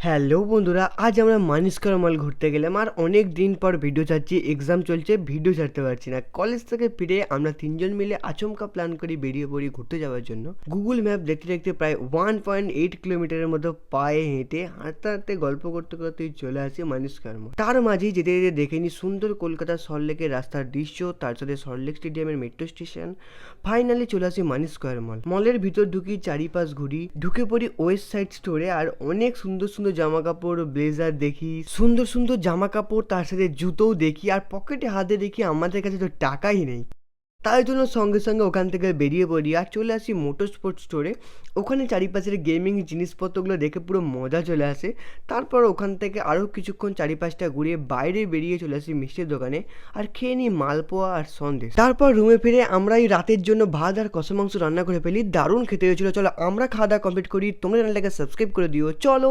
Hello বন্ধুরা, আজ আমরা মানিস্কার মল ঘুরতে গেলাম। আর অনেক দিন পর ভিডিও ছাড়ছি, এক্সাম চলছে, ভিডিও ছাড়তে পারছি না। কলেজ থেকে ফিরে আমরা তিনজন মিলে আচমকা প্ল্যান করি বেরিয়ে পড়ি ঘুরতে যাওয়ার জন্য। গুগল ম্যাপ দেখতে দেখতে প্রায় 1.8 কিলোমিটারের মতো পায়ে হেঁটে হাঁটতে হাঁটতে গল্প করতে করতেই চলে আসি মানিস্কার মল। তার মাঝেই যেতে যেতে দেখে নি সুন্দর কলকাতা সল্টলেকের রাস্তার দৃশ্য, তার সাথে সল্টলেক স্টেডিয়ামের মেট্রো স্টেশন। ফাইনালি চলে আসি মানি স্কোয়ার মল। মলের ভিতর ঢুকি, চারিপাশ ঘুরি, ঢুকে পড়ি ওয়েস্ট সাইড স্টোরে। আর অনেক সুন্দর সুন্দর জামা কাপড়, ব্লেজার দেখি, সুন্দর সুন্দর জামা কাপড়, তার সাথে জুতোও দেখি। আর পকেটে হাতে দেখি আমাদের কাছে তো টাকাই নেই, তাই জন্য সঙ্গে সঙ্গে ওখান থেকে বেরিয়ে পড়ি আর চলে আসি মোটর স্পোর্টস স্টোরে। ওখানে চারিপাশের গেমিং জিনিসপত্রগুলো দেখে পুরো মজা চলে আসে। তারপর ওখান থেকে আরও কিছুক্ষণ চারিপাশটা ঘুরিয়ে বাইরে বেরিয়ে চলে আসি মিষ্টির দোকানে আর খেয়ে নিই মালপোয়া আর সন্দেশ। তারপর রুমে ফিরে আমরা এই রাতের জন্য ভাত আর কষা মাংস রান্না করে ফেলি। দারুণ খেতে হয়েছিল। চলো আমরা খাওয়া দাওয়া কমপ্লিট করি। তোমরা চ্যানেলটাকে সাবস্ক্রাইব করে দিও। চলো।